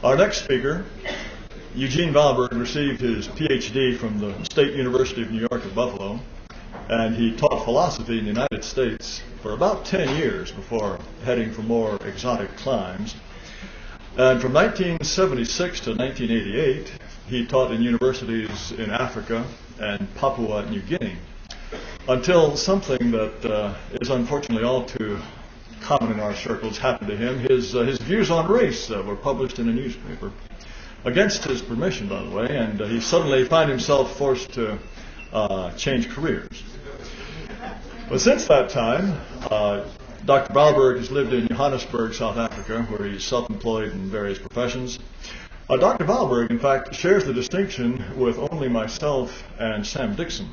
Our next speaker, Eugene Valberg, received his PhD from the State University of New York at Buffalo, and he taught philosophy in the United States for about 10 years before heading for more exotic climes. And from 1976 to 1988, he taught in universities in Africa and Papua New Guinea, until something that is unfortunately all too common in our circles happened to him. His views on race were published in a newspaper, against his permission, by the way, and he suddenly found himself forced to change careers. But since that time, Dr. Valberg has lived in Johannesburg, South Africa, where he's self-employed in various professions. Dr. Valberg, in fact, shares the distinction with only myself and Sam Dixon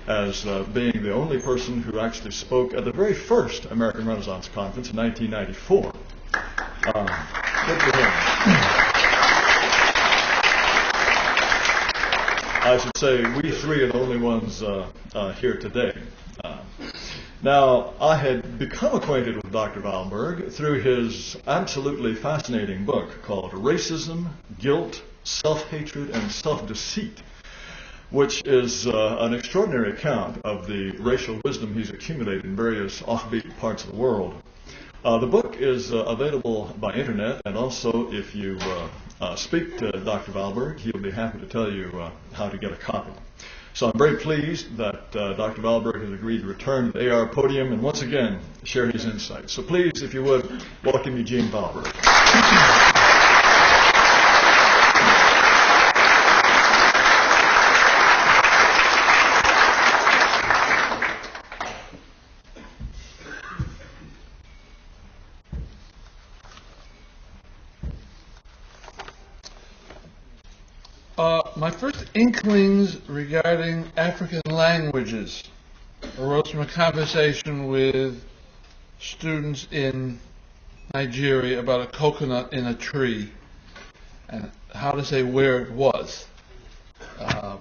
as being the only person who actually spoke at the very first American Renaissance Conference in 1994. Good for him. I should say we three are the only ones here today. Now, I had become acquainted with Dr. Valberg through his absolutely fascinating book called Racism, Guilt, Self-Hatred, and Self-Deceit, which is an extraordinary account of the racial wisdom he's accumulated in various offbeat parts of the world. The book is available by internet, and also if you speak to Dr. Valberg, he'll be happy to tell you how to get a copy. So I'm very pleased that Dr. Valberg has agreed to return to the AR podium and once again share his insights. So please, if you would, welcome Eugene Valberg. My first inklings regarding African languages arose from a conversation with students in Nigeria about a coconut in a tree and how to say where it was. I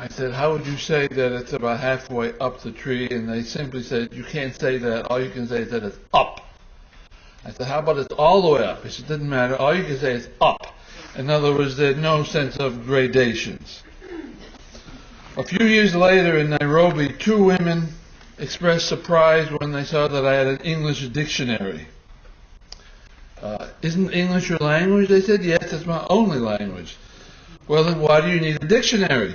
said, how would you say that it's about halfway up the tree? And they simply said, you can't say that. All you can say is that it's up. I said, how about it's all the way up? He said, it doesn't matter. All you can say is up. In other words, there's no sense of gradations. A few years later in Nairobi, two women expressed surprise when they saw that I had an English dictionary. Isn't English your language? They said, yes, it's my only language. Well, then why do you need a dictionary?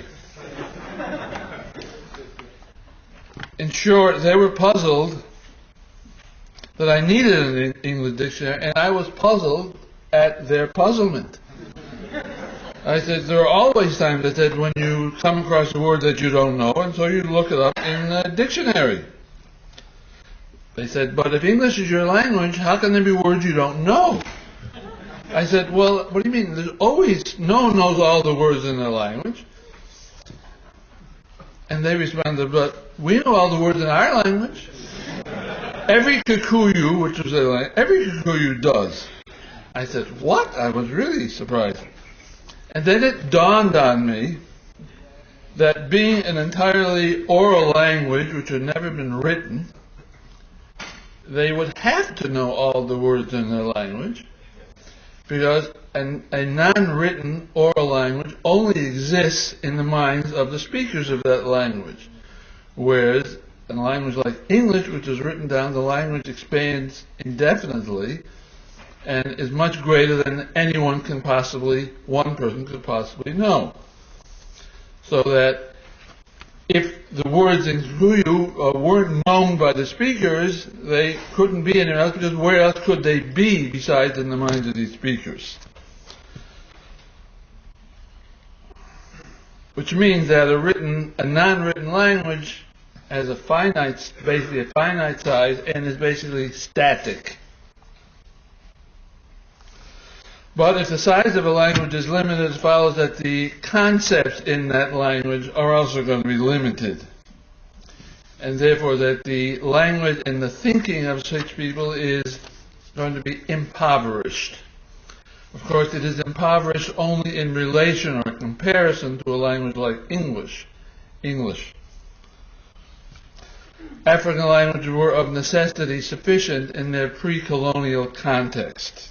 In short, they were puzzled that I needed an English dictionary, and I was puzzled at their puzzlement. I said, there are always times, I said, when you come across a word that you don't know, and so you look it up in a dictionary. They said, but if English is your language, how can there be words you don't know? I said, well, what do you mean? There's always, no one knows all the words in their language. And they responded, but we know all the words in our language. Every Kikuyu, which was their language, every Kikuyu does. I said, what? I was really surprised. And then it dawned on me that being an entirely oral language, which had never been written, they would have to know all the words in their language, because a non-written oral language only exists in the minds of the speakers of that language. Whereas in a language like English, which is written down, the language expands indefinitely and is much greater than one person could possibly know. So that if the words in Kikuyu weren't known by the speakers, they couldn't be anywhere else, because where else could they be besides in the minds of these speakers? Which means that a non-written language has basically a finite size and is basically static. But if the size of a language is limited, it follows that the concepts in that language are also going to be limited. And therefore that the language and the thinking of such people is going to be impoverished. Of course, it is impoverished only in relation or comparison to a language like English. African languages were of necessity sufficient in their pre-colonial context.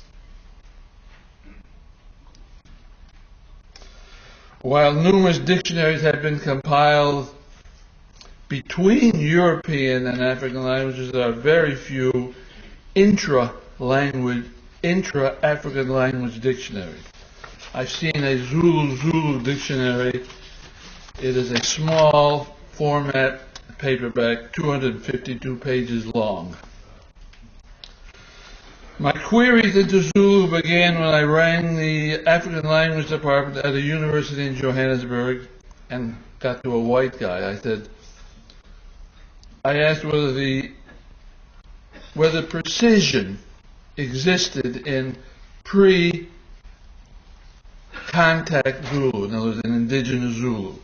While numerous dictionaries have been compiled between European and African languages, there are very few intra-African language dictionaries. I've seen a Zulu dictionary. It is a small format paperback, 252 pages long. My queries into Zulu began when I rang the African language department at a university in Johannesburg and got to a white guy. I asked whether precision existed in pre-contact Zulu, in other words, in indigenous Zulu.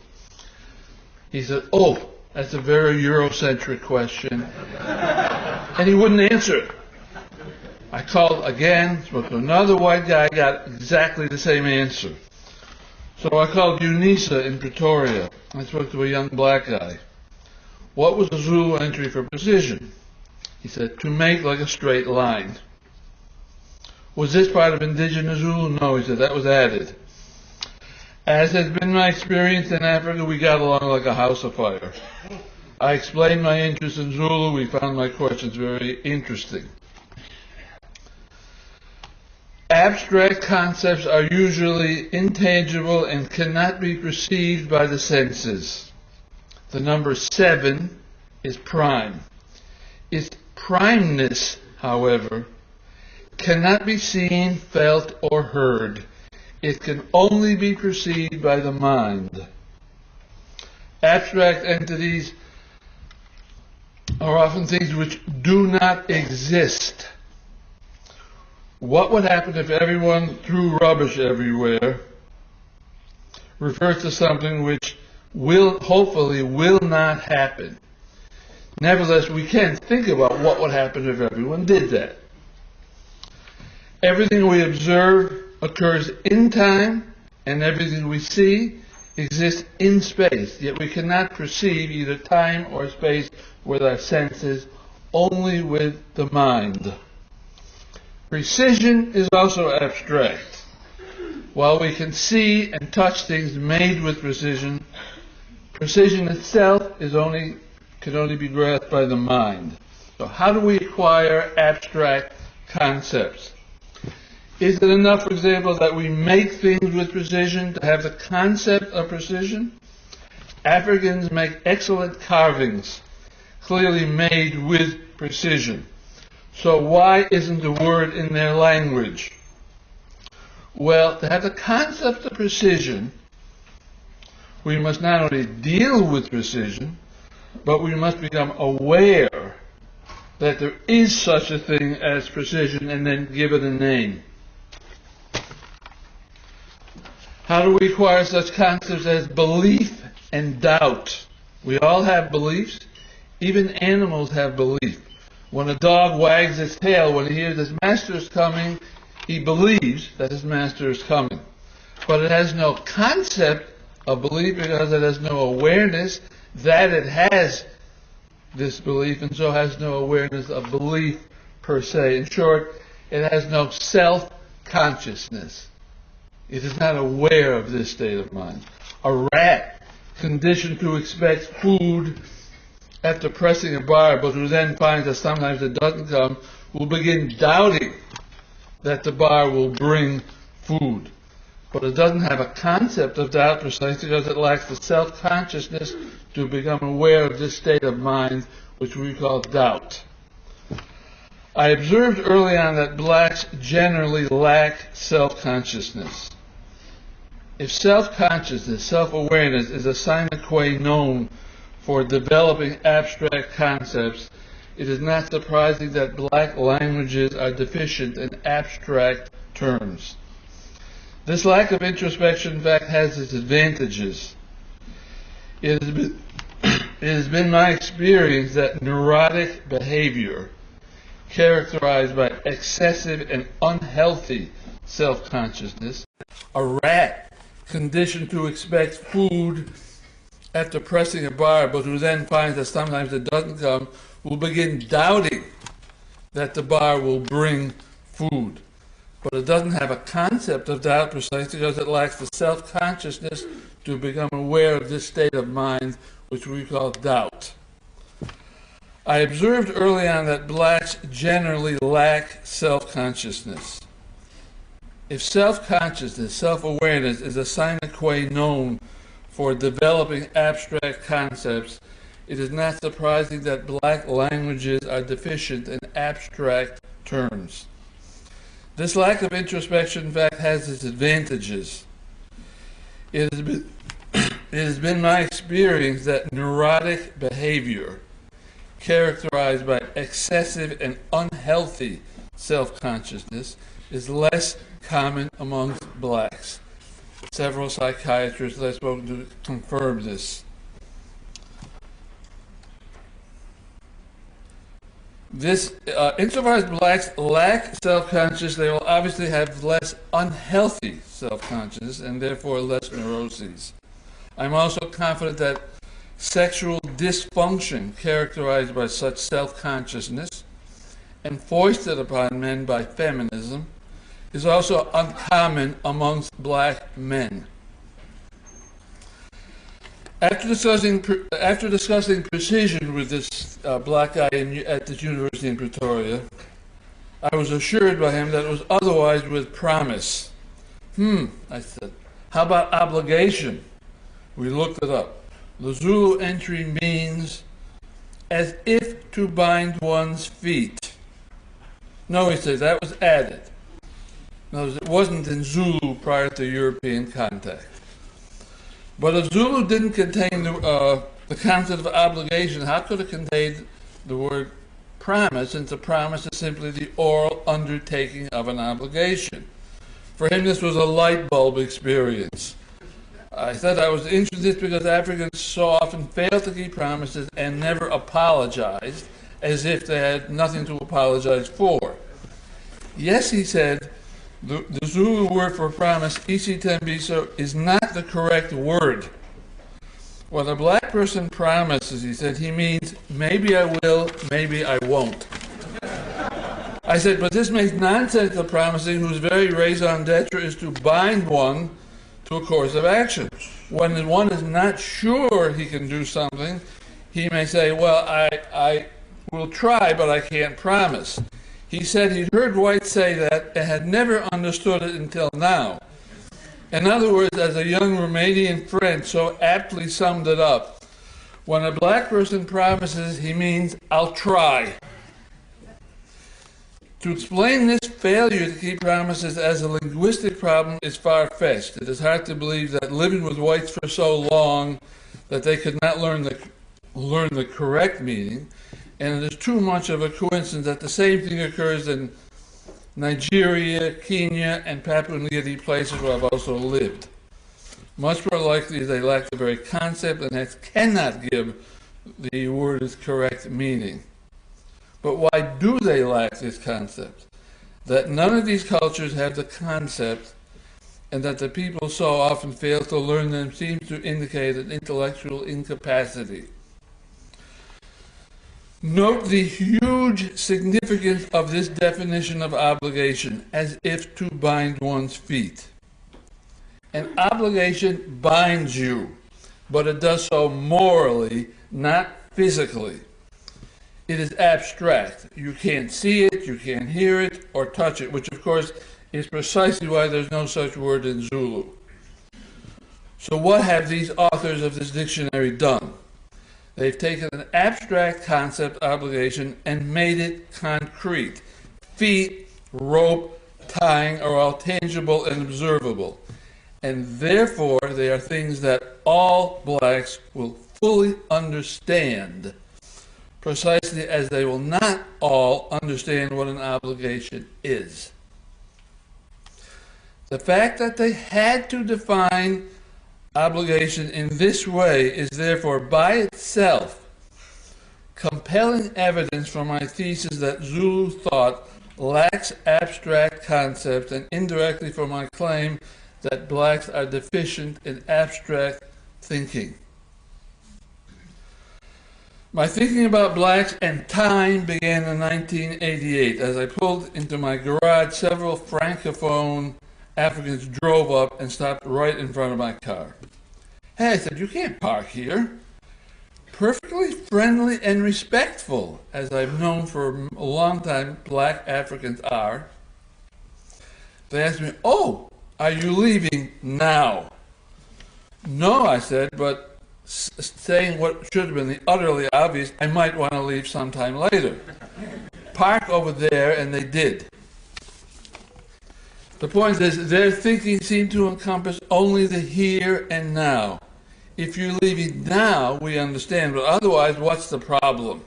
He said, "Oh, that's a very Eurocentric question," and he wouldn't answer it. I called again, spoke to another white guy, got exactly the same answer. So I called UNISA in Pretoria. I spoke to a young black guy. What was the Zulu entry for precision? He said, "to make like a straight line." Was this part of indigenous Zulu? No, he said, that was added. As has been my experience in Africa, we got along like a house afire. I explained my interest in Zulu. We found my questions very interesting. Abstract concepts are usually intangible and cannot be perceived by the senses. The number 7 is prime. Its primeness, however, cannot be seen, felt, or heard. It can only be perceived by the mind. Abstract entities are often things which do not exist. What would happen if everyone threw rubbish everywhere refers to something which hopefully will not happen. Nevertheless, we can think about what would happen if everyone did that. Everything we observe occurs in time, and everything we see exists in space, yet we cannot perceive either time or space with our senses, only with the mind. Precision is also abstract. While we can see and touch things made with precision, precision itself can only be grasped by the mind. So how do we acquire abstract concepts? Is it enough, for example, that we make things with precision to have the concept of precision? Africans make excellent carvings, clearly made with precision. So why isn't the word in their language? Well, to have the concept of precision, we must not only deal with precision, but we must become aware that there is such a thing as precision and then give it a name. How do we acquire such concepts as belief and doubt? We all have beliefs. Even animals have belief. When a dog wags its tail, when he hears his master is coming, he believes that his master is coming. But it has no concept of belief because it has no awareness that it has this belief, and so has no awareness of belief per se. In short, it has no self-consciousness. It is not aware of this state of mind. A rat, conditioned to expect food after pressing a bar, but who then finds that sometimes it doesn't come, will begin doubting that the bar will bring food. But it doesn't have a concept of doubt precisely because it lacks the self-consciousness to become aware of this state of mind, which we call doubt. I observed early on that blacks generally lacked self-consciousness. If self-consciousness, self-awareness is a sine qua non for developing abstract concepts, it is not surprising that black languages are deficient in abstract terms. This lack of introspection, in fact, has its advantages. It has been my experience that neurotic behavior, characterized by excessive and unhealthy self-consciousness, a rat conditioned to expect food after pressing a bar, but who then finds that sometimes it doesn't come, will begin doubting that the bar will bring food. but it doesn't have a concept of doubt precisely because it lacks the self-consciousness to become aware of this state of mind, which we call doubt. I observed early on that blacks generally lack self-consciousness. If self-consciousness, self-awareness is a sine qua non for developing abstract concepts, it is not surprising that black languages are deficient in abstract terms. This lack of introspection, in fact, has its advantages. It has been my experience that neurotic behavior, characterized by excessive and unhealthy self-consciousness, is less common amongst blacks. Several psychiatrists that I've spoken to confirm this. Insofar as blacks lack self-consciousness, they will obviously have less unhealthy self-consciousness and therefore less neuroses. I'm also confident that sexual dysfunction characterized by such self-consciousness and foisted upon men by feminism is also uncommon amongst black men. After discussing precision with this black guy at this university in Pretoria, I was assured by him that it was otherwise with promise. I said, how about obligation? We looked it up. The Zulu entry means as if to bind one's feet. No, he says, that was added. No, it wasn't in Zulu prior to European contact. But if Zulu didn't contain the concept of obligation, how could it contain the word promise, since a promise is simply the oral undertaking of an obligation? For him, this was a light bulb experience. I said I was interested because Africans so often fail to keep promises and never apologized, as if they had nothing to apologize for. Yes, he said, the Zulu word for promise, isitembiso, is not the correct word. When a black person promises, he said, he means maybe I will, maybe I won't. I said, but this makes nonsense of promising, whose very raison d'etre is to bind one to a course of action. When one is not sure he can do something, he may say, well, I will try, but I can't promise. He said he'd heard whites say that and had never understood it until now. In other words, as a young Romanian friend so aptly summed it up, when a black person promises, he means, I'll try. To explain this failure to keep promises as a linguistic problem is far-fetched. It is hard to believe that living with whites for so long that they could not learn the correct meaning, and it is too much of a coincidence that the same thing occurs in Nigeria, Kenya, and Papua New Guinea, places where I've also lived. Much more likely they lack the very concept and hence cannot give the word its correct meaning. But why do they lack this concept? That none of these cultures have the concept and that the people so often fail to learn them seems to indicate an intellectual incapacity. Note the huge significance of this definition of obligation, as if to bind one's feet. An obligation binds you, but it does so morally, not physically. It is abstract. You can't see it, you can't hear it, or touch it, which of course is precisely why there's no such word in Zulu. So what have these authors of this dictionary done? They've taken an abstract concept, obligation, and made it concrete. Feet, rope, tying are all tangible and observable. And therefore, they are things that all blacks will fully understand, precisely as they will not all understand what an obligation is. The fact that they had to define obligation in this way is therefore by itself compelling evidence for my thesis that Zulu thought lacks abstract concepts, and indirectly for my claim that blacks are deficient in abstract thinking. My thinking about blacks and time began in 1988 as I pulled into my garage. Several francophone Africans drove up and stopped right in front of my car. Hey, I said, you can't park here. Perfectly friendly and respectful, as I've known for a long time black Africans are. They asked me, oh, are you leaving now? No, I said, but saying what should have been the utterly obvious, I might want to leave sometime later. Park over there, and they did. The point is, their thinking seemed to encompass only the here and now. If you're leaving now, we understand, but otherwise, what's the problem?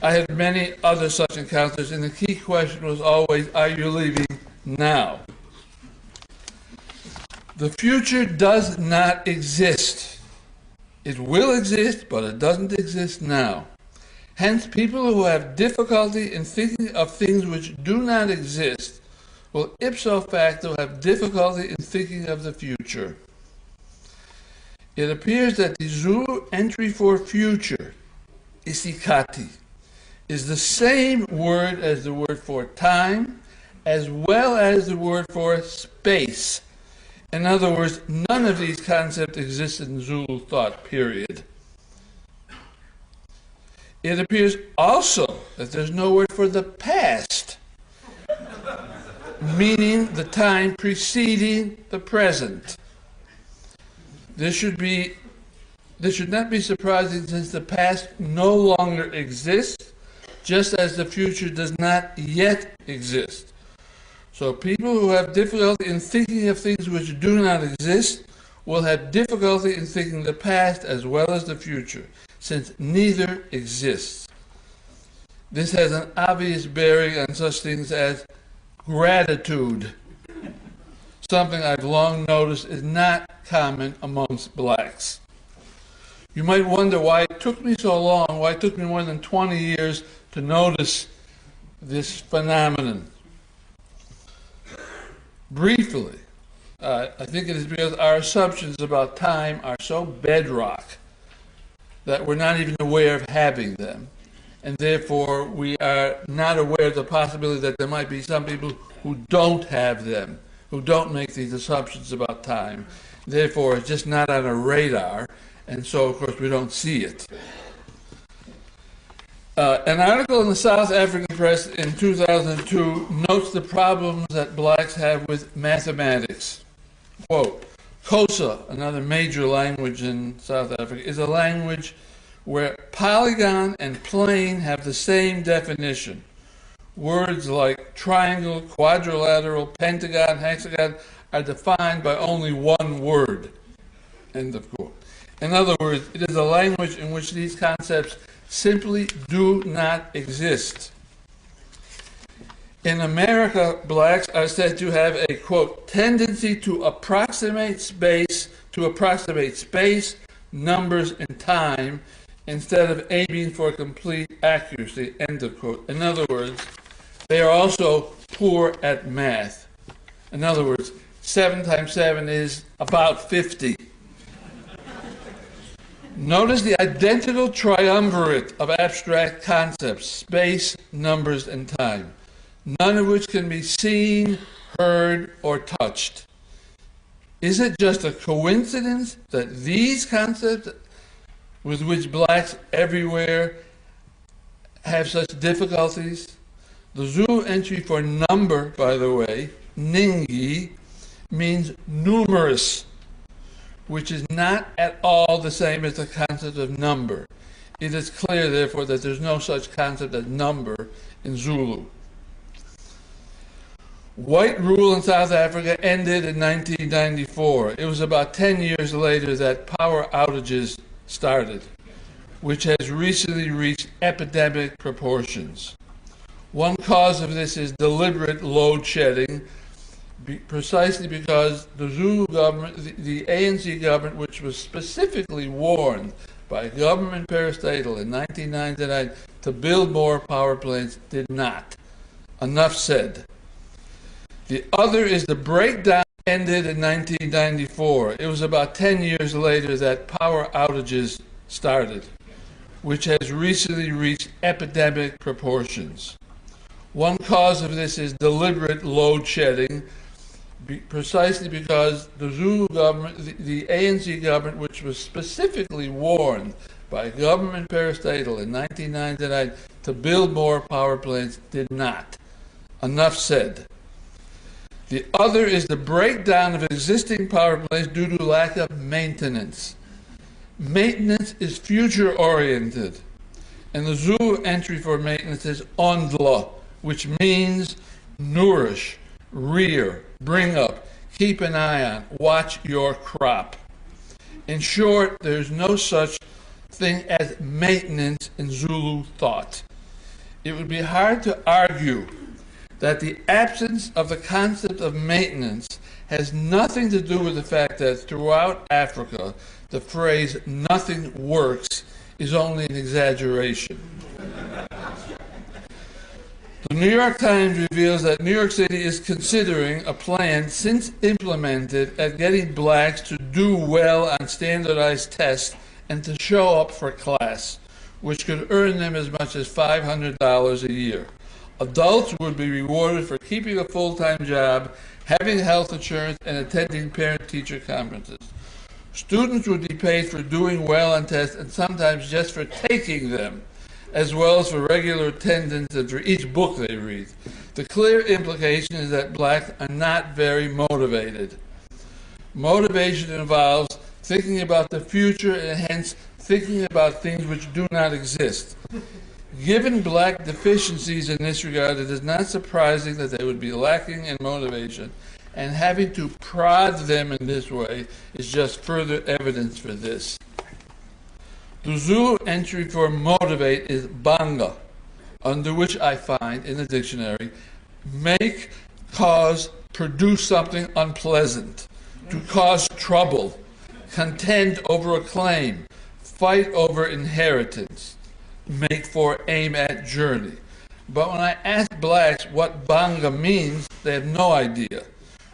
I had many other such encounters, and the key question was always, are you leaving now? The future does not exist. It will exist, but it doesn't exist now. Hence, people who have difficulty in thinking of things which do not exist will ipso facto have difficulty in thinking of the future. It appears that the Zulu entry for future, isikati, is the same word as the word for time, as well as the word for space. In other words, none of these concepts exist in Zulu thought, period. It appears also that there's no word for the past, meaning the time preceding the present. This should not be surprising, since the past no longer exists, just as the future does not yet exist. So people who have difficulty in thinking of things which do not exist will have difficulty in thinking the past as well as the future, since neither exists. This has an obvious bearing on such things as gratitude, something I've long noticed is not common amongst blacks. You might wonder why it took me so long, why it took me more than 20 years to notice this phenomenon. Briefly, I think it is because our assumptions about time are so bedrock that we're not even aware of having them. And therefore, we are not aware of the possibility that there might be some people who don't have them, who don't make these assumptions about time. Therefore, it's just not on our radar, and so, of course, we don't see it. An article in the South African press in 2002 notes the problems that blacks have with mathematics. Quote, Xhosa, another major language in South Africa, is a language where polygon and plane have the same definition. Words like triangle, quadrilateral, pentagon, hexagon are defined by only one word. End of quote. In other words, it is a language in which these concepts simply do not exist. In America, blacks are said to have a, quote, tendency to approximate space, numbers, and time, instead of aiming for complete accuracy, end of quote. In other words, they are also poor at math. In other words, 7 times 7 is about 50. Notice the identical triumvirate of abstract concepts, space, numbers, and time, none of which can be seen, heard, or touched. Is it just a coincidence that these concepts, with which blacks everywhere have such difficulties? The Zulu entry for number, by the way, ningi, means numerous, which is not at all the same as the concept of number. It is clear, therefore, that there's no such concept as number in Zulu. White rule in South Africa ended in 1994. It was about 10 years later that power outages started, which has recently reached epidemic proportions. One cause of this is deliberate load shedding, precisely because the Zulu government, the ANC government, which was specifically warned by government parastatal in 1999 to build more power plants, did not. Enough said. The other is the breakdown ended in 1994. It was about 10 years later that power outages started, which has recently reached epidemic proportions. One cause of this is deliberate load shedding, precisely because the Zulu government, the ANC government, which was specifically warned by government parastatal in 1999 to build more power plants, did not. Enough said. The other is the breakdown of existing power plants due to lack of maintenance. Maintenance is future-oriented, and the Zulu entry for maintenance is ondla, which means nourish, rear, bring up, keep an eye on, watch your crop. In short, there's no such thing as maintenance in Zulu thought. It would be hard to argue that the absence of the concept of maintenance has nothing to do with the fact that throughout Africa, the phrase "nothing works" is only an exaggeration. The New York Times reveals that New York City is considering a plan since implemented at getting blacks to do well on standardized tests and to show up for class, which could earn them as much as $500 a year. Adults would be rewarded for keeping a full-time job, having health insurance, and attending parent-teacher conferences. Students would be paid for doing well on tests and sometimes just for taking them, as well as for regular attendance and for each book they read. The clear implication is that blacks are not very motivated. Motivation involves thinking about the future and hence thinking about things which do not exist. Given black deficiencies in this regard, it is not surprising that they would be lacking in motivation, and having to prod them in this way is just further evidence for this. The Zulu entry for motivate is banga, under which I find in the dictionary, make, cause, produce something unpleasant, to cause trouble, contend over a claim, fight over inheritance, make for, aim at, journey. But when I ask blacks what banga means, they have no idea,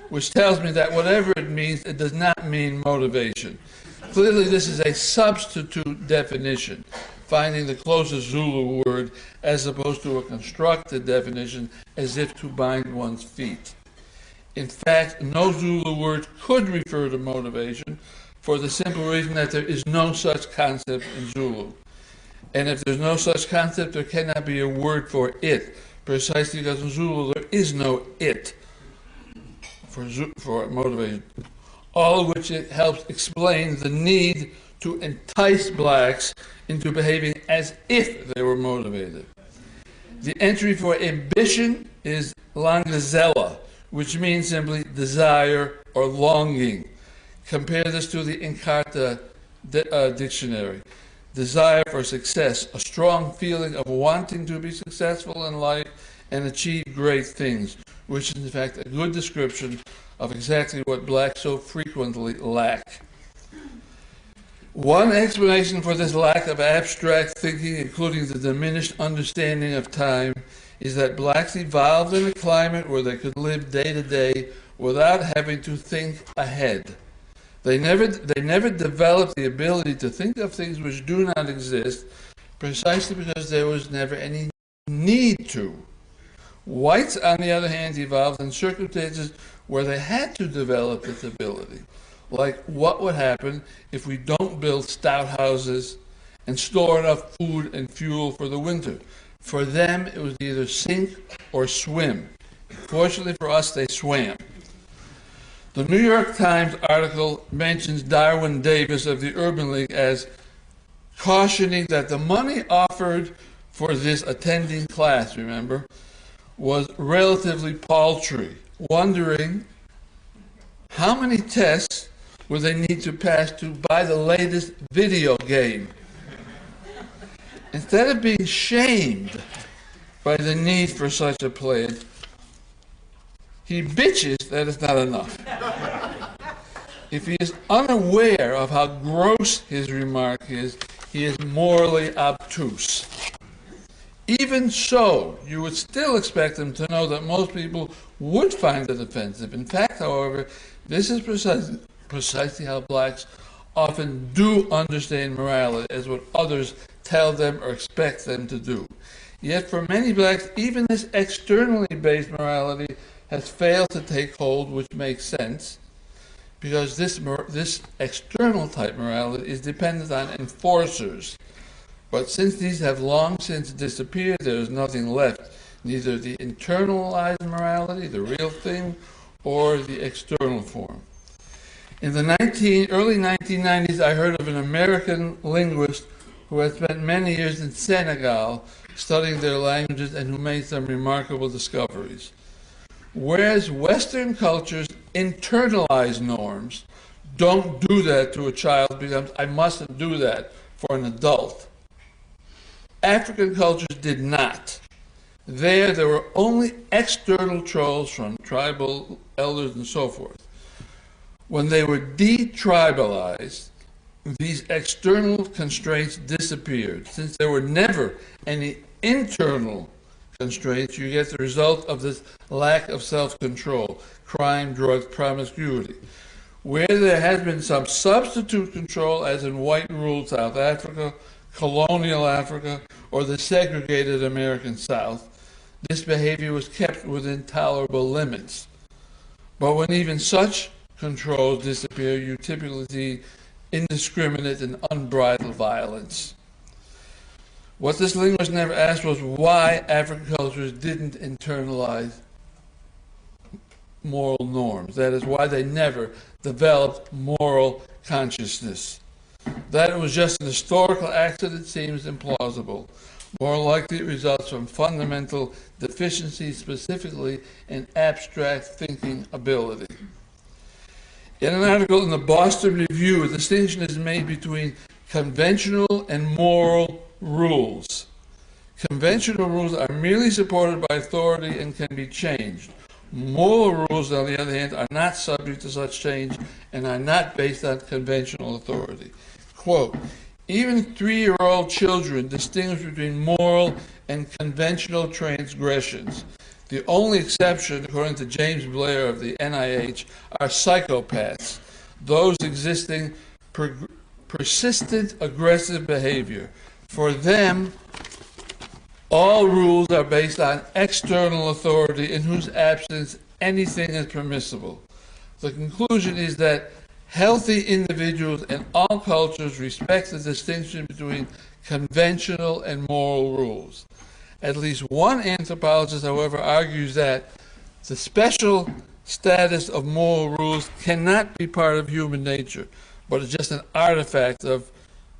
which tells me that whatever it means, it does not mean motivation. Clearly, this is a substitute definition, finding the closest Zulu word as opposed to a constructed definition as if to bind one's feet. In fact, no Zulu word could refer to motivation for the simple reason that there is no such concept in Zulu. And if there's no such concept, there cannot be a word for it, precisely because in Zulu there is no it for motivation. All of which it helps explain the need to entice blacks into behaving as if they were motivated. The entry for ambition is langazela, which means simply desire or longing. Compare this to the Encarta dictionary. Desire for success, a strong feeling of wanting to be successful in life and achieve great things, which is in fact a good description of exactly what blacks so frequently lack. One explanation for this lack of abstract thinking, including the diminished understanding of time, is that blacks evolved in a climate where they could live day to day without having to think ahead. They never developed the ability to think of things which do not exist, precisely because there was never any need to. Whites, on the other hand, evolved in circumstances where they had to develop this ability. Like what would happen if we don't build stout houses and store enough food and fuel for the winter? For them, it was either sink or swim. Fortunately for us, they swam. The New York Times article mentions Darwin Davis of the Urban League as cautioning that the money offered for this attending class, remember, was relatively paltry, wondering how many tests would they need to pass to buy the latest video game. Instead of being shamed by the need for such a plan, he bitches that it's not enough. If he is unaware of how gross his remark is, he is morally obtuse. Even so, you would still expect him to know that most people would find it offensive. In fact, however, this is precisely how blacks often do understand morality, as what others tell them or expect them to do. Yet for many blacks, even this externally based morality has failed to take hold, which makes sense, because this external type morality is dependent on enforcers. But since these have long since disappeared, there is nothing left, neither the internalized morality, the real thing, or the external form. In the early 1990s, I heard of an American linguist who had spent many years in Senegal studying their languages and who made some remarkable discoveries. Whereas Western cultures internalize norms, don't do that to a child because I mustn't do that for an adult. African cultures did not. There were only external trolls from tribal elders and so forth. When they were detribalized, these external constraints disappeared. Since there were never any internal constraints, you get the result of this lack of self-control, crime, drugs, promiscuity. Where there has been some substitute control, as in white ruled South Africa, colonial Africa, or the segregated American South, this behavior was kept within tolerable limits. But when even such controls disappear, you typically see indiscriminate and unbridled violence. What this linguist never asked was why African cultures didn't internalize moral norms. That is, why they never developed moral consciousness. That it was just an historical accident seems implausible. More likely it results from fundamental deficiencies, specifically in abstract thinking ability. In an article in the Boston Review, a distinction is made between conventional and moral rules. Conventional rules are merely supported by authority and can be changed. Moral rules, on the other hand, are not subject to such change and are not based on conventional authority. Quote, even 3-year-old children distinguish between moral and conventional transgressions. The only exception, according to James Blair of the NIH, are psychopaths, those exhibiting persistent aggressive behavior. For them, all rules are based on external authority in whose absence anything is permissible. The conclusion is that healthy individuals in all cultures respect the distinction between conventional and moral rules. At least one anthropologist, however, argues that the special status of moral rules cannot be part of human nature, but is just an artifact of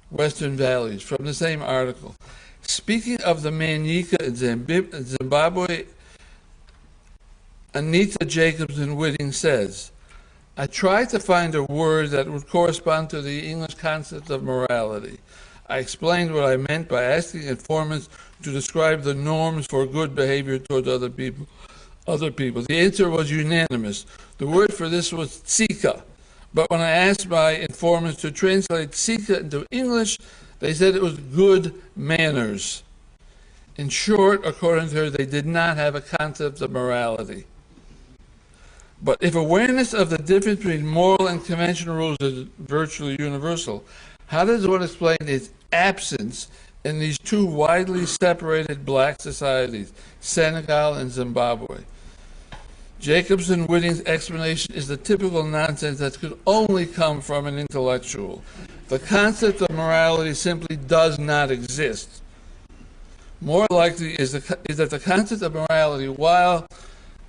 Western values. From the same article. Speaking of the Manyika in Zimbabwe, Anita Jacobson-Whitting says, I tried to find a word that would correspond to the English concept of morality. I explained what I meant by asking informants to describe the norms for good behavior towards other people. The answer was unanimous. The word for this was tsika. But when I asked my informants to translate tsika into English, they said it was good manners. In short, according to her, they did not have a concept of morality. But if awareness of the difference between moral and conventional rules is virtually universal, how does one explain its absence in these two widely separated black societies, Senegal and Zimbabwe? Jacobson-Whitting's explanation is the typical nonsense that could only come from an intellectual. The concept of morality simply does not exist. More likely is that the concept of morality, while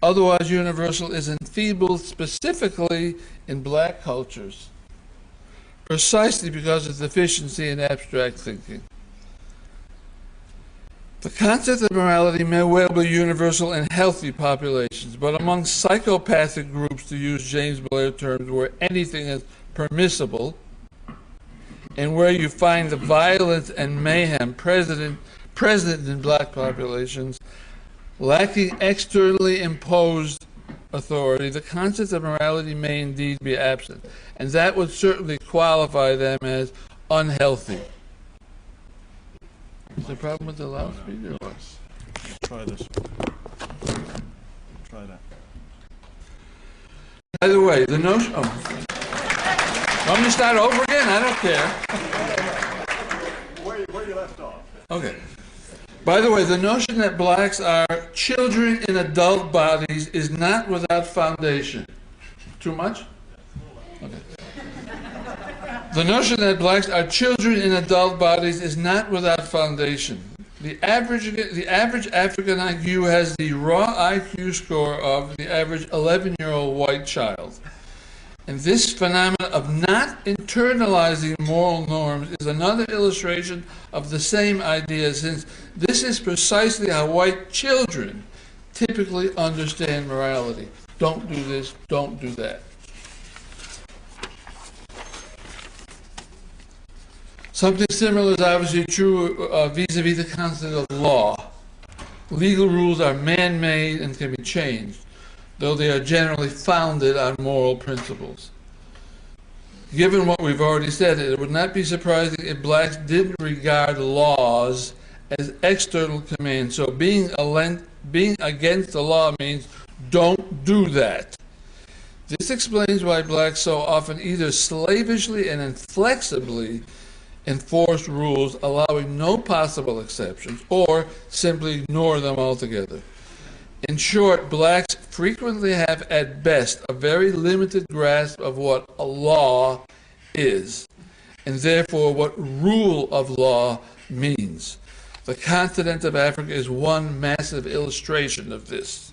otherwise universal, is enfeebled specifically in black cultures, precisely because of deficiency in abstract thinking. The concept of morality may well be universal in healthy populations, but among psychopathic groups, to use James Blair terms, where anything is permissible, and where you find the violence and mayhem present in black populations, lacking externally imposed authority, the concept of morality may indeed be absent, and that would certainly qualify them as unhealthy. Is there a problem with the loudspeaker? Try this one. Try that. By the way, the notion. Want me to start over again? I don't care. Where you left off. Okay. By the way, the notion that blacks are children in adult bodies is not without foundation. Too much? Okay. The notion that blacks are children in adult bodies is not without foundation. The average African IQ has the raw IQ score of the average 11-year-old white child. And this phenomenon of not internalizing moral norms is another illustration of the same idea, since this is precisely how white children typically understand morality. Don't do this, don't do that. Something similar is obviously true vis-a-vis the concept of law. Legal rules are man-made and can be changed, though they are generally founded on moral principles. Given what we've already said, it would not be surprising if blacks didn't regard laws as external commands. So being against the law means don't do that. This explains why blacks so often either slavishly and inflexibly enforce rules, allowing no possible exceptions, or simply ignore them altogether. In short, blacks frequently have at best a very limited grasp of what a law is, and therefore what rule of law means. The continent of Africa is one massive illustration of this.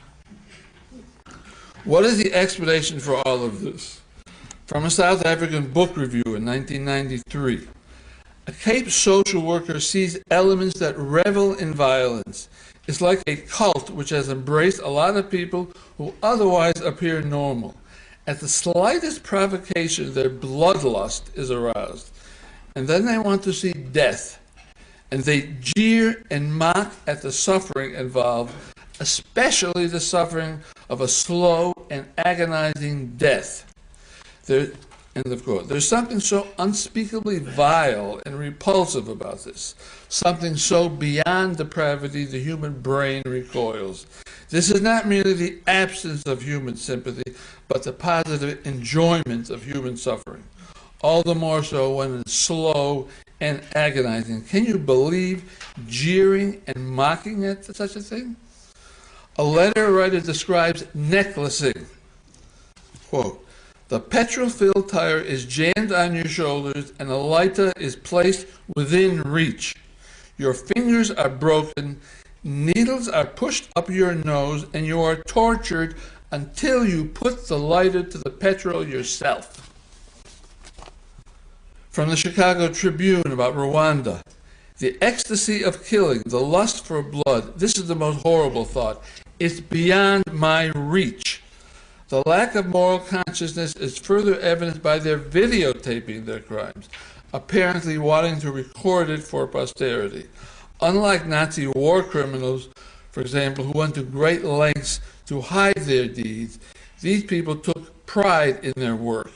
What is the explanation for all of this? From a South African book review in 1993. A Cape social worker sees elements that revel in violence. It's like a cult which has embraced a lot of people who otherwise appear normal. At the slightest provocation, their bloodlust is aroused. And then they want to see death. And they jeer and mock at the suffering involved, especially the suffering of a slow and agonizing death. End of quote. There's something so unspeakably vile and repulsive about this, something so beyond depravity the human brain recoils. This is not merely the absence of human sympathy, but the positive enjoyment of human suffering, all the more so when it's slow and agonizing. Can you believe jeering and mocking at such a thing? A letter writer describes necklacing. Quote, "The petrol-filled tire is jammed on your shoulders and a lighter is placed within reach. Your fingers are broken, needles are pushed up your nose, and you are tortured until you put the lighter to the petrol yourself." From the Chicago Tribune about Rwanda, "The ecstasy of killing, the lust for blood, this is the most horrible thought. It's beyond my reach. The lack of moral consciousness is further evidenced by their videotaping their crimes, apparently wanting to record it for posterity. Unlike Nazi war criminals, for example, who went to great lengths to hide their deeds, these people took pride in their work."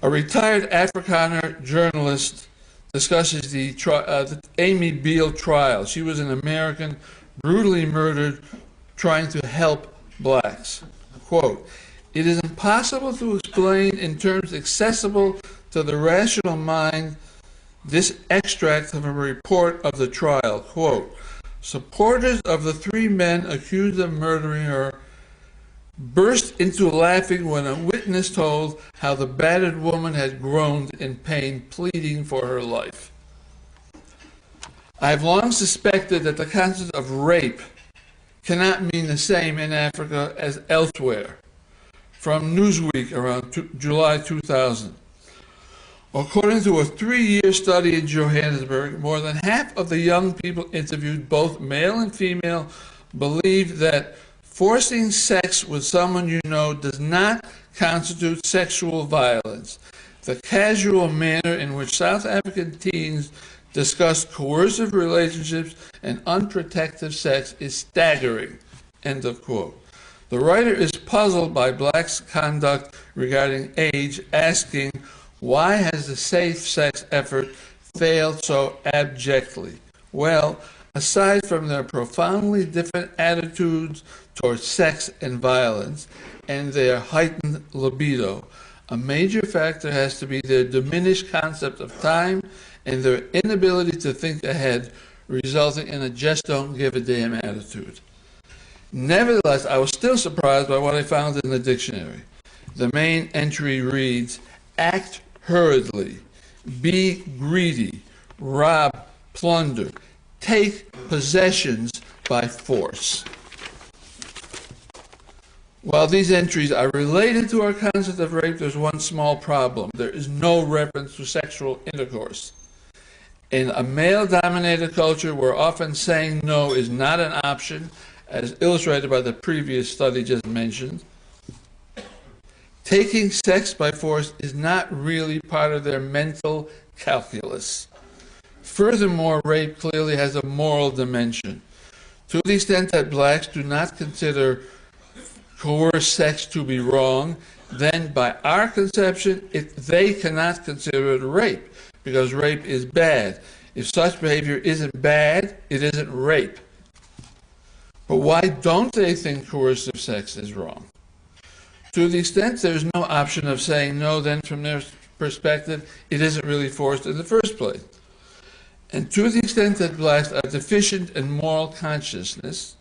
A retired Afrikaner journalist discusses the Amy Beale trial. She was an American brutally murdered trying to help blacks. Quote, "It is impossible to explain in terms accessible to the rational mind this extract from a report of the trial." Quote, "Supporters of the three men accused of murdering her burst into laughing when a witness told how the battered woman had groaned in pain, pleading for her life. I have long suspected that the concept of rape cannot mean the same in Africa as elsewhere." From Newsweek around July 2000. According to a 3-year study in Johannesburg, more than half of the young people interviewed, both male and female, believe that forcing sex with someone you know does not constitute sexual violence. The casual manner in which South African teens discuss coercive relationships and unprotected sex is staggering. End of quote. The writer is puzzled by blacks' conduct regarding age, asking, why has the safe sex effort failed so abjectly? Well, aside from their profoundly different attitudes towards sex and violence and their heightened libido, a major factor has to be their diminished concept of time and their inability to think ahead, resulting in a just don't give a damn attitude. Nevertheless, I was still surprised by what I found in the dictionary. The main entry reads, act hurriedly, be greedy, rob, plunder, take possessions by force. While these entries are related to our concept of rape, there's one small problem. There is no reference to sexual intercourse. In a male-dominated culture where often saying no is not an option, as illustrated by the previous study just mentioned, taking sex by force is not really part of their mental calculus. Furthermore, rape clearly has a moral dimension. To the extent that blacks do not consider coerced sex to be wrong, then by our conception, they cannot consider it rape, because rape is bad. If such behavior isn't bad, it isn't rape. But why don't they think coercive sex is wrong? To the extent there's no option of saying no, then from their perspective, it isn't really forced in the first place. And to the extent that blacks are deficient in moral consciousness,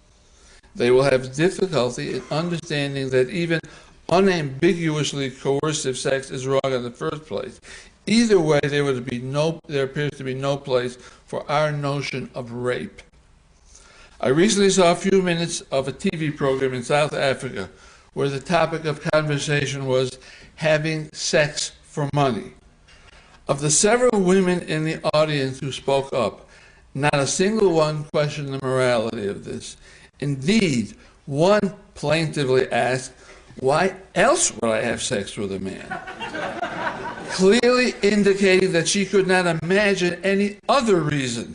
they will have difficulty in understanding that even unambiguously coercive sex is wrong in the first place. Either way, there appears to be no place for our notion of rape. I recently saw a few minutes of a TV program in South Africa where the topic of conversation was having sex for money. Of the several women in the audience who spoke up, not a single one questioned the morality of this. Indeed, one plaintively asked, why else would I have sex with a man? Clearly indicating that she could not imagine any other reason.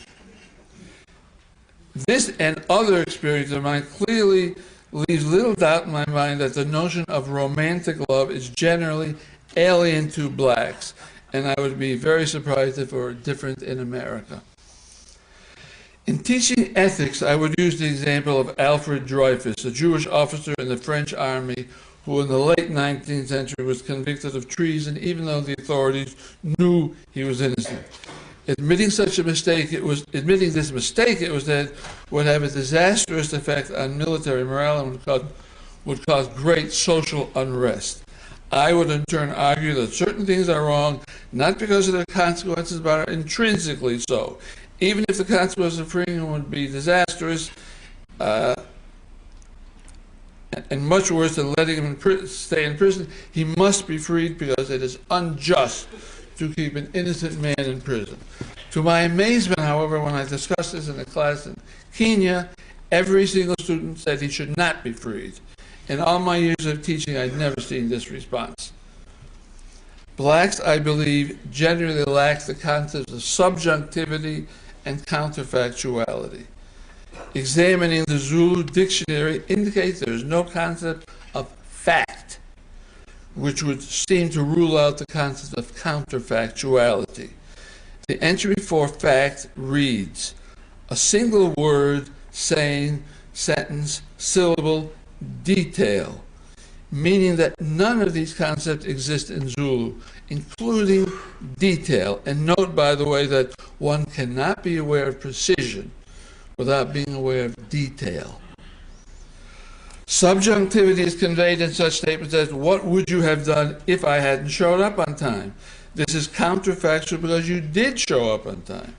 This and other experience of mine clearly leaves little doubt in my mind that the notion of romantic love is generally alien to blacks, and I would be very surprised if it were different in America. In teaching ethics, I would use the example of Alfred Dreyfus, a Jewish officer in the French army who in the late 19th century was convicted of treason even though the authorities knew he was innocent. Admitting this mistake, it was said, would have a disastrous effect on military morale and would cause great social unrest. I would in turn argue that certain things are wrong, not because of their consequences, but are intrinsically so. Even if the consequences of freeing him would be disastrous, and much worse than letting him stay in prison, he must be freed because it is unjust to keep an innocent man in prison. To my amazement, however, when I discussed this in a class in Kenya, every single student said he should not be freed. In all my years of teaching, I'd never seen this response. Blacks, I believe, generally lack the concepts of subjunctivity and counterfactuality. Examining the Zulu dictionary indicates there is no concept of fact, which would seem to rule out the concept of counterfactuality. The entry for fact reads, a single word, saying, sentence, syllable, detail, meaning that none of these concepts exist in Zulu, including detail. And note, by the way, that one cannot be aware of precision without being aware of detail. Subjunctivity is conveyed in such statements as, what would you have done if I hadn't showed up on time? This is counterfactual because you did show up on time.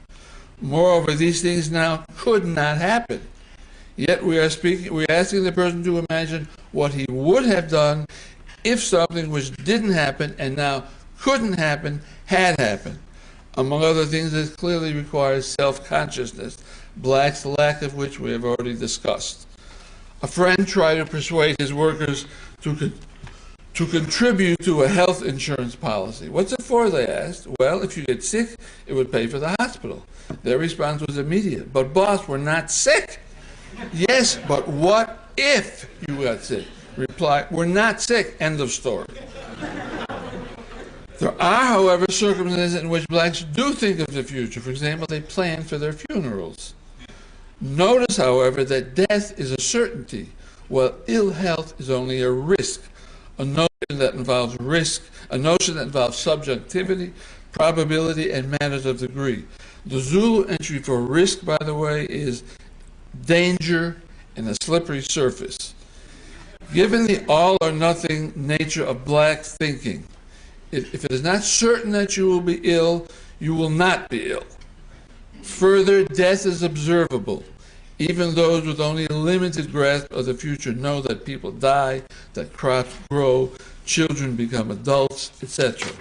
Moreover, these things now could not happen. Yet we're asking the person to imagine what he would have done if something which didn't happen and now couldn't happen had happened. Among other things, this clearly requires self-consciousness, blacks' lack of which we have already discussed. A friend tried to persuade his workers to contribute to a health insurance policy. What's it for, they asked. Well, if you get sick, it would pay for the hospital. Their response was immediate. But boss, we're not sick. Yes, but what if you got sick? Reply, we're not sick. End of story. There are, however, circumstances in which blacks do think of the future. For example, they plan for their funerals. Notice, however, that death is a certainty, while ill health is only a risk. A notion that involves risk, a notion that involves subjectivity, probability, and matters of degree. The Zulu entry for risk, by the way, is danger and a slippery surface. Given the all or nothing nature of black thinking, if it is not certain that you will be ill, you will not be ill. Further, death is observable. Even those with only a limited grasp of the future know that people die, that crops grow, children become adults, etc.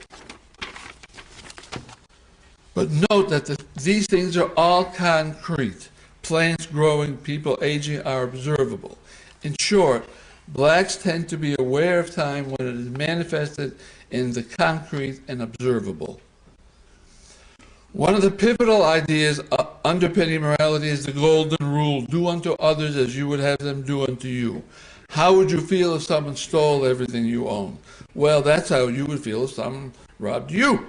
But note that these things are all concrete. Plants growing, people aging are observable. In short, blacks tend to be aware of time when it is manifested in the concrete and observable. One of the pivotal ideas underpinning morality is the golden rule: do unto others as you would have them do unto you. How would you feel if someone stole everything you own? Well, that's how you would feel if someone robbed you.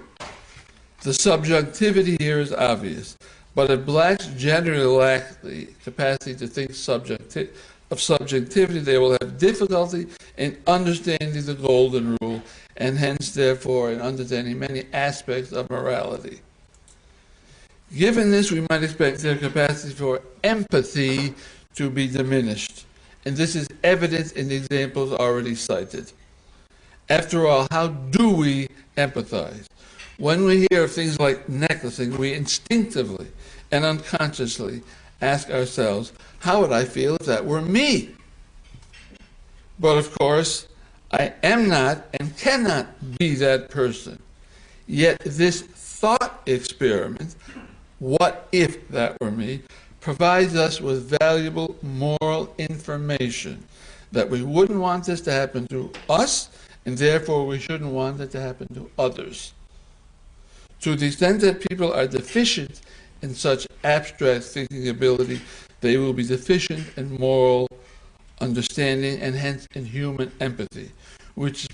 The subjectivity here is obvious, but if blacks generally lack the capacity to think of subjectivity, they will have difficulty in understanding the golden rule, and hence, therefore, in understanding many aspects of morality. Given this, we might expect their capacity for empathy to be diminished, and this is evident in the examples already cited. After all, how do we empathize? When we hear of things like necklacing, we instinctively and unconsciously ask ourselves, how would I feel if that were me? But of course, I am not and cannot be that person. Yet this thought experiment, what if that were me, provides us with valuable moral information that we wouldn't want this to happen to us, and therefore we shouldn't want it to happen to others. To the extent that people are deficient in such abstract thinking ability, they will be deficient in moral understanding and hence in human empathy, which is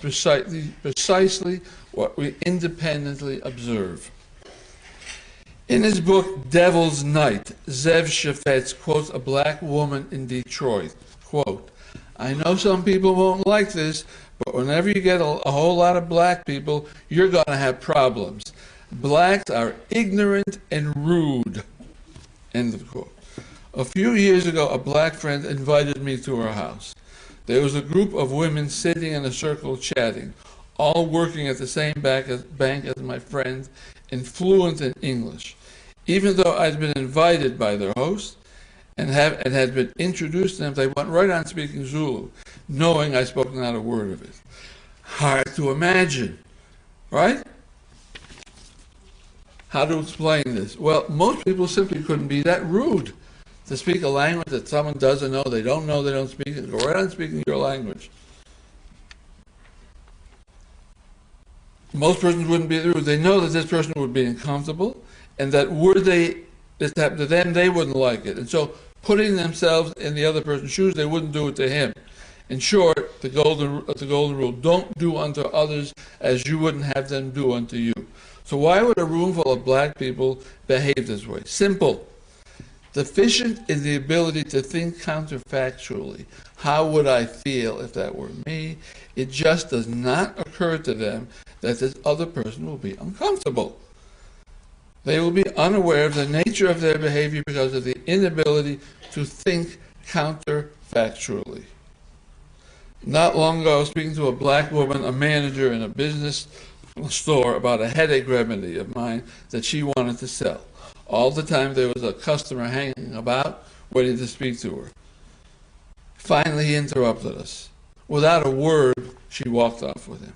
precisely what we independently observe. In his book, Devil's Night, Zev Shafetz quotes a black woman in Detroit. Quote, I know some people won't like this, but whenever you get a whole lot of black people, you're going to have problems. Blacks are ignorant and rude. End of quote. A few years ago, a black friend invited me to her house. There was a group of women sitting in a circle chatting, all working at the same bank as my friend and fluent in English. Even though I'd been invited by their host and had been introduced to them, they went right on speaking Zulu, knowing I spoke not a word of it. Hard to imagine, right? How to explain this? Well, most people simply couldn't be that rude to speak a language that someone doesn't know, they don't speak it, go right on speaking your language. Most persons wouldn't be rude. They know that this person would be uncomfortable, and that were this to happen to them, they wouldn't like it. And so putting themselves in the other person's shoes, they wouldn't do it to him. In short, the golden rule, don't do unto others as you wouldn't have them do unto you. So why would a room full of black people behave this way? Simple. Deficient in the ability to think counterfactually. How would I feel if that were me? It just does not occur to them that this other person will be uncomfortable. They will be unaware of the nature of their behavior because of the inability to think counterfactually. Not long ago, I was speaking to a black woman, a manager in a business store, about a headache remedy of mine that she wanted to sell. All the time there was a customer hanging about, waiting to speak to her. Finally, he interrupted us. Without a word, she walked off with him.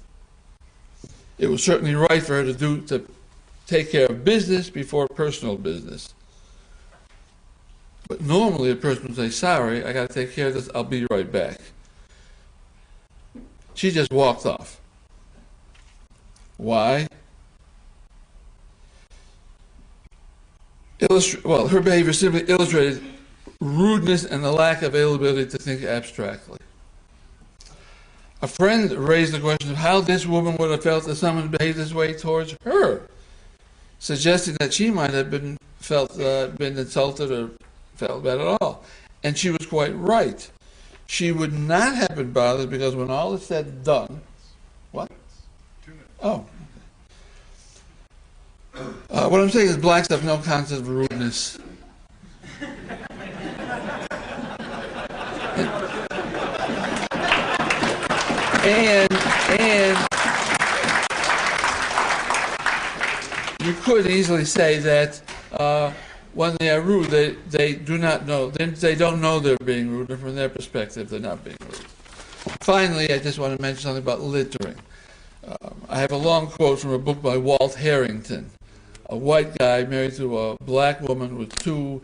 It was certainly right for her to take care of business before personal business. But normally a person would say, sorry, I got to take care of this, I'll be right back. She just walked off. Why? Well, her behavior simply illustrated rudeness and the lack of availability to think abstractly. A friend raised the question of how this woman would have felt if someone behaved this way towards her, suggesting that she might have been insulted or felt bad at all. And she was quite right. She would not have been bothered because when all is said and done, what? 2 minutes. Oh. What I'm saying is blacks have no concept of rudeness. And you could easily say that when they are rude, they do not know, they don't know they're being rude, and from their perspective, they're not being rude. Finally, I just want to mention something about littering. I have a long quote from a book by Walt Harrington, a white guy married to a black woman with 2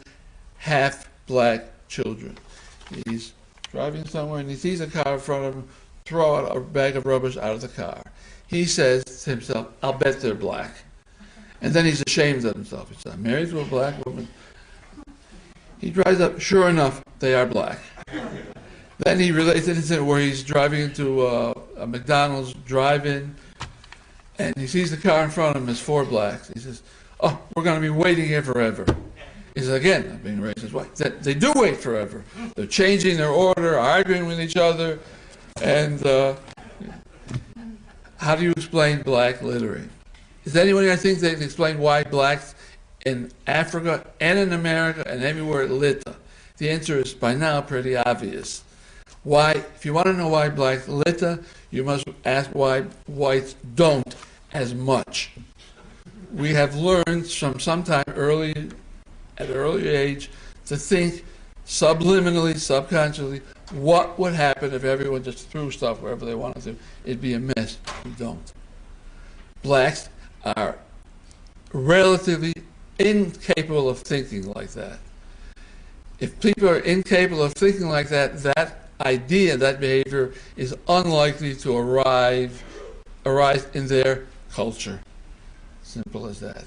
half-black children. He's driving somewhere and he sees a car in front of him, throw out a bag of rubbish out of the car. He says to himself, I'll bet they're black. And then he's ashamed of himself. He says, I'm married to a black woman. He drives up, sure enough, they are black. Then he relates an incident where he's driving into a McDonald's drive-in, and he sees the car in front of him as 4 blacks. He says, oh, we're going to be waiting here forever. He says, again, I'm being racist. Why? They do wait forever. They're changing their order, arguing with each other, and how do you explain black littering? Is there anybody I think that can explain why blacks in Africa and in America and everywhere litter? The answer is by now pretty obvious. Why? If you want to know why blacks litter, you must ask why whites don't as much. We have learned from sometime at an early age to think subliminally, subconsciously, what would happen if everyone just threw stuff wherever they wanted to. It'd be a mess. We don't. Blacks are relatively incapable of thinking like that. If people are incapable of thinking like that, that idea, that behavior is unlikely to arise in their culture. Simple as that.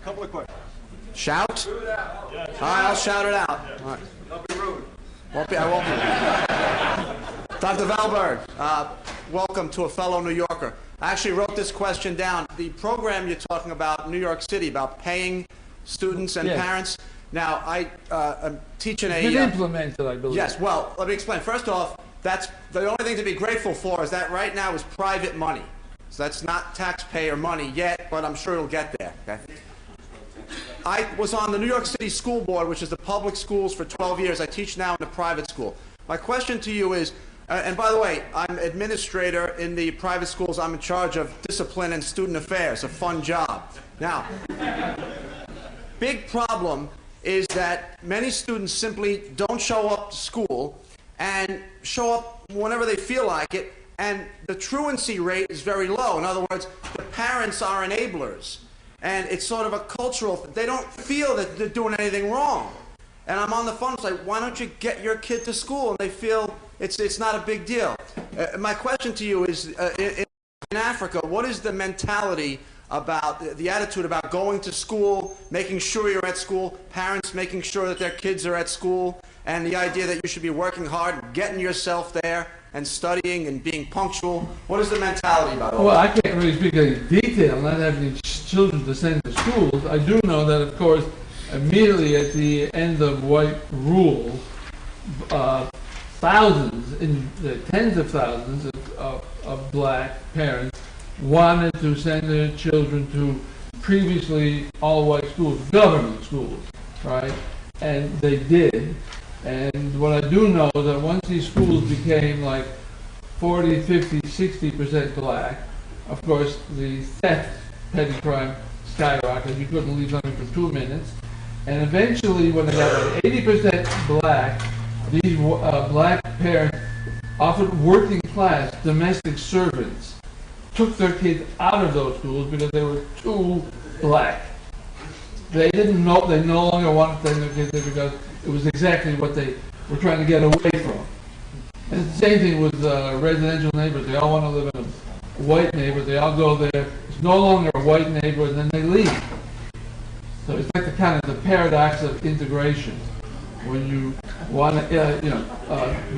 Couple of questions. Shout? All right, I'll shout it out. All right. Don't be rude. I won't be. Dr. Valberg, welcome to a fellow New Yorker. I actually wrote this question down. The program you're talking about in New York City, about paying students and parents. Now, I'm teaching It's been implemented, I believe. Yes, well, let me explain. First off, that's the only thing to be grateful for is that right now is private money. So that's not taxpayer money yet, but I'm sure it'll get there. Okay? I was on the New York City School Board, which is the public schools, for 12 years. I teach now in a private school. My question to you is, and by the way, I'm administrator in the private schools. I'm in charge of discipline and student affairs, a fun job. Now, big problem is that many students simply don't show up to school and show up whenever they feel like it, and the truancy rate is very low. In other words, the parents are enablers. And it's sort of a cultural thing. They don't feel that they're doing anything wrong. And I'm on the phone, it's like, why don't you get your kid to school? And they feel it's not a big deal. My question to you is, in Africa, what is the mentality about, the attitude about going to school, making sure you're at school, parents making sure that their kids are at school, and the idea that you should be working hard, getting yourself there, and studying and being punctual? What is the mentality about all Well, that? I can't really speak in detail, not having any children to send to schools. I do know that, of course, immediately at the end of white rule, tens of thousands of black parents wanted to send their children to previously all-white schools, government schools, right? And they did. And what I do know is that once these schools became like 40, 50, 60% black, of course, the theft, petty crime, skyrocketed. You couldn't leave something for 2 minutes. And eventually, when they got like 80% black, these black parents, often working class, domestic servants, took their kids out of those schools because they were too black. They didn't know, they no longer wanted to send their kids there because it was exactly what they were trying to get away from. And it's the same thing with residential neighborhoods. They all want to live in a white neighborhood. They all go there. It's no longer a white neighborhood, and then they leave. So it's like the paradox of integration. When you want to,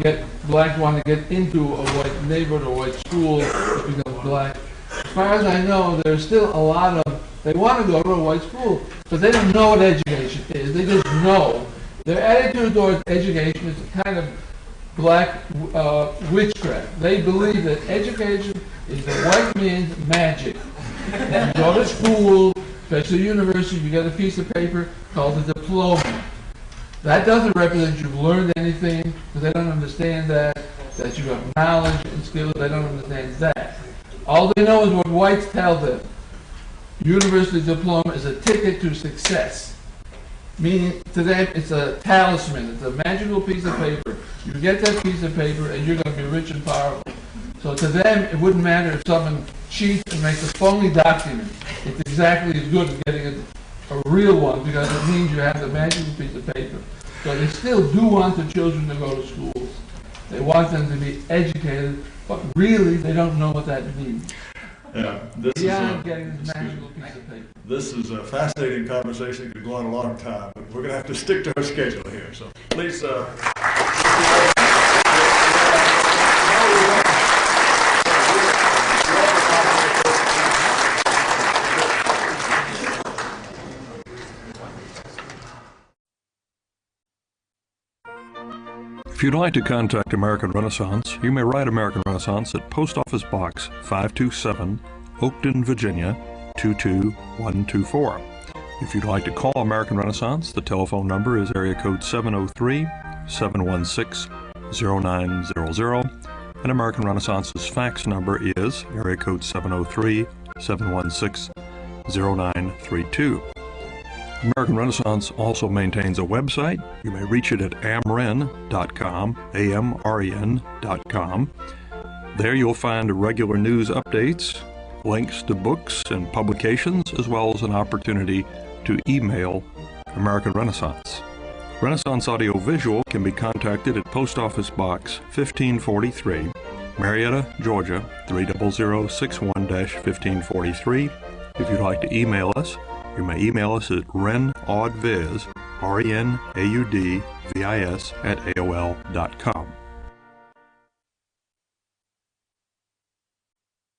get blacks want to get into a white neighborhood or white school, it becomes black. As far as I know, there's still a lot of They want to go to a white school, but they don't know what education is. They just know. Their attitude towards education is kind of black witchcraft. They believe that education is the white man's magic. You go to school, especially university, you get a piece of paper called a diploma. That doesn't represent you've learned anything, because they don't understand that you have knowledge and skills. They don't understand that. All they know is what whites tell them. University diploma is a ticket to success. Meaning, to them, it's a talisman. It's a magical piece of paper. You get that piece of paper, and you're going to be rich and powerful. So to them, it wouldn't matter if someone cheats and makes a phony document. It's exactly as good as getting a real one, because it means you have the magical piece of paper. So they still do want the children to go to schools. They want them to be educated, but really, they don't know what that means. Yeah, Getting this magical piece of paper. This is a fascinating conversation. It could go on a long time, but we're going to have to stick to our schedule here. So please. If you'd like to contact American Renaissance, you may write American Renaissance at Post Office Box 527, Oakton, Virginia 22124. If you'd like to call American Renaissance, the telephone number is area code 703-716-0900, and American Renaissance's fax number is area code 703-716-0932. American Renaissance also maintains a website. You may reach it at amren.com, amren.com. There you'll find regular news updates, links to books and publications, as well as an opportunity to email American Renaissance. Renaissance Audio Visual can be contacted at Post Office Box 1543, Marietta, Georgia 30061-1543. If you'd like to email us, you may email us at renaudviz, RENAUDVIS, @AOL.com.